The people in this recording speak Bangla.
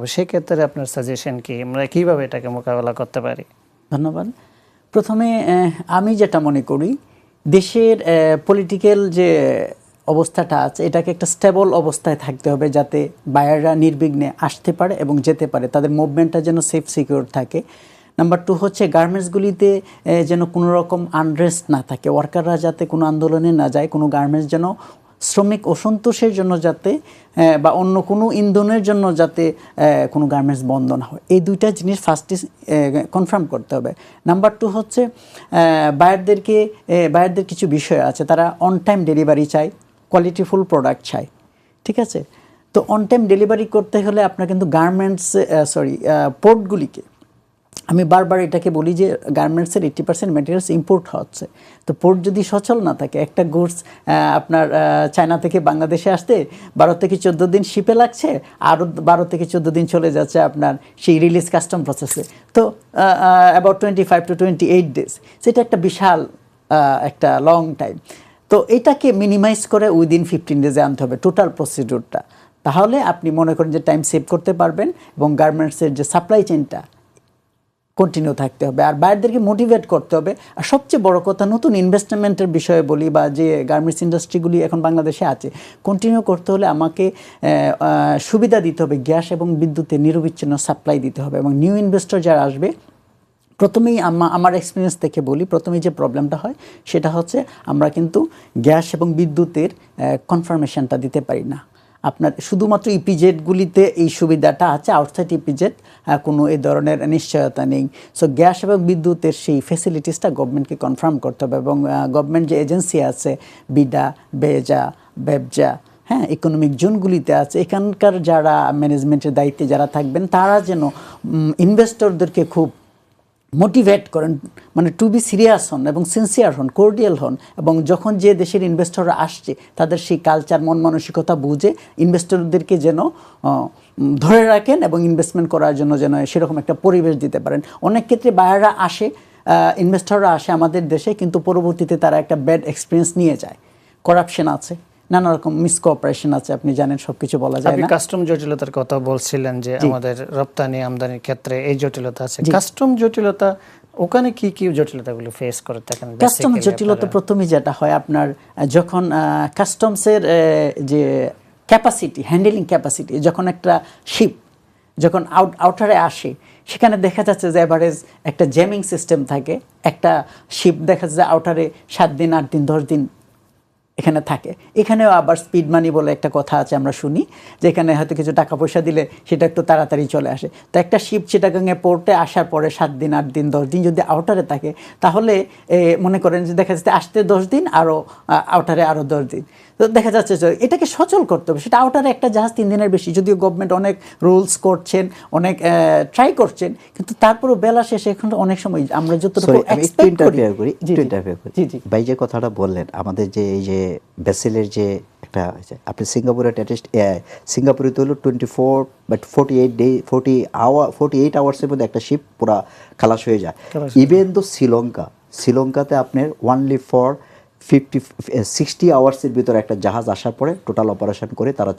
হবে, সেক্ষেত্রে আপনার সাজেশন কি, আমরা কীভাবে এটাকে মোকাবেলা করতে পারি? ধন্যবাদ। প্রথমে আমি যেটা মনে করি, দেশের পলিটিক্যাল যে অবস্থাটা আছে এটাকে একটা স্টেবল অবস্থায় থাকতে হবে, যাতে বায়াররা নির্বিঘ্নে আসতে পারে এবং যেতে পারে, তাদের মুভমেন্টটা যেন সেফ সিকিউর থাকে। নাম্বার 2 হচ্ছে গার্মেন্টসগুলিতে যেন কোনো রকম আনরেস্ট না থাকে, ওয়ার্কাররা যাতে কোনো আন্দোলনে না যায়, কোনো গার্মেন্টস যেন শ্রমিক অসন্তোষের জন্য যাতে বা অন্য কোনো ইন্ধনের জন্য যাতে কোনো গার্মেন্টস বন্ধ না হয়, এই দুইটা জিনিস ফার্স্টে কনফার্ম করতে হবে। নাম্বার 2 হচ্ছে বায়ারদের কিছু বিষয় আছে, তারা অন টাইম ডেলিভারি চায়, কোয়ালিটিফুল প্রোডাক্ট চায়, ঠিক আছে? তো অন টাইম ডেলিভারি করতে হলে আপনার কিন্তু পোর্টগুলিকে, আমি বারবার এটাকে বলি যে গার্মেন্টসের 80% ম্যাটেরিয়ালস ইম্পোর্ট হচ্ছে। তো পোর্ট যদি সচল না থাকে, একটা গুডস আপনার চায়না থেকে বাংলাদেশে আসতে 12 থেকে 14 দিন শিপে লাগছে, আরও 12 থেকে 14 দিন চলে যাচ্ছে আপনার সেই রিলিজ কাস্টম প্রসেসে। তো অ্যাবাউট 25 to 28 ডেজ, সেটা একটা বিশাল একটা লং টাইম। তো এটাকে মিনিমাইজ করে উইদিন 15 ডেজে আনতে হবে টোটাল প্রসিডিউরটা। তাহলে আপনি মনে করেন যে টাইম সেভ করতে পারবেন এবং গার্মেন্টসের যে সাপ্লাই চেইনটা কন্টিনিউ থাকতে হবে। আর বাইরেদেরকে মোটিভেট করতে হবে। আর সবচেয়ে বড় কথা, নতুন ইনভেস্টমেন্টের বিষয়ে বলি, বা যে গার্মেন্টস ইন্ডাস্ট্রিগুলি এখন বাংলাদেশে আছে, কন্টিনিউ করতে হলে আমাকে সুবিধা দিতে হবে, গ্যাস এবং বিদ্যুতের নিরবিচ্ছিন্ন সাপ্লাই দিতে হবে। এবং নিউ ইনভেস্টর যারা আসবে, প্রথমেই আমার এক্সপিরিয়েন্স থেকে বলি, প্রথমেই যে প্রবলেমটা হয় সেটা হচ্ছে আমরা কিন্তু গ্যাস এবং বিদ্যুতের কনফার্মেশনটা দিতে পারি না। আপনার শুধুমাত্র ইপিজেডগুলিতে এই সুবিধাটা আছে, আউটসাইড ইপিজেড কোনো এই ধরনের নিশ্চয়তা নেই। সো গ্যাস এবং বিদ্যুতের সেই ফেসিলিটিসটা গভর্নমেন্টকে কনফার্ম করতে হবে। এবং গভর্নমেন্ট যে এজেন্সি আছে, বিডা, বেজা, বেবজা, হ্যাঁ, ইকোনমিক জোনগুলিতে আছে, এখানকার যারা ম্যানেজমেন্টের দায়িত্বে যারা থাকবেন, তারা যেন ইনভেস্টরদেরকে খুব মোটিভেট করেন, মানে টু বি সিরিয়াস হন এবং সিনসিয়ার হন, কোর্ডিয়াল হন। এবং যখন যে দেশের ইনভেস্টররা আসছে, তাদের সেই কালচার, মন মানসিকতা বুঝে ইনভেস্টরদেরকে যেন ধরে রাখেন এবং ইনভেস্টমেন্ট করার জন্য যেন সেরকম একটা পরিবেশ দিতে পারেন। অনেক ক্ষেত্রে বায়াররা আসে, ইনভেস্টররা আসে আমাদের দেশে, কিন্তু পরবর্তীতে তারা একটা ব্যাড এক্সপিরিয়েন্স নিয়ে যায়। কারাপশন আছে, নানা রকম মিসকোঅপারেশন আছে, আপনি জানেন, সবকিছু বলা যায় না। কাস্টম জটিলতার কথা বলছিলেন যে আমাদের রপ্তানি আমদানির ক্ষেত্রে এই জটিলতা আছে। কাস্টম জটিলতা, ওখানে কি কি জটিলতাগুলো ফেস করে থাকেন? কাস্টম জটিলতা প্রথমেই যেটা হয়, আপনার যখন কাস্টমসের যে ক্যাপাসিটি, হ্যান্ডেলিং ক্যাপাসিটি, যখন একটা শিপ যখন আউটারে আসে, সেখানে দেখা যাচ্ছে যে এভারেজ একটা জ্যামিং সিস্টেম থাকে। একটা শিপ দেখা যাচ্ছে আউটারে 7 দিন, 8 দিন, 10 দিন এখানে থাকে। এখানেও আবার স্পিড মানি বলে একটা কথা আছে, আমরা শুনি, যে এখানে হয়তো কিছু টাকা পয়সা দিলে সেটা একটু তাড়াতাড়ি চলে আসে। তো একটা শিপ চিটাগাংয়ে পোর্টে আসার পরে 7 দিন, 8 দিন, 10 দিন যদি আউটারে থাকে, তাহলে মনে করেন যে দেখা যাচ্ছে আসতে 10 দিন, আরও আউটারে আরও 10 দিন। তো দেখা যাচ্ছে যে এটাকে সচল করতে হবে। সেটা আউটারে একটা জাহাজ 3 দিনের বেশি, যদিও গভর্নমেন্ট অনেক রুলস করছেন, অনেক ট্রাই করছেন, কিন্তু তারপরেও বেলা শেষে এখন অনেক সময় আমরা যতটুকু এক্সপেক্ট করি। জি ভাই, যে কথাটা বললেন, আমাদের যে এই যে ভেসেলের যে একটা আছে, আপনি সিঙ্গাপুরে তো হলো 48 আওয়ার্সের মধ্যে একটা শিপ পুরা খালাস হয়ে যায়। ইভেন তো শ্রীলঙ্কাতে আপনার অনলি ফর 60 আওয়ার্সের ভিতরে একটা জাহাজ আসার পরে টোটাল অপারেশন করে তারা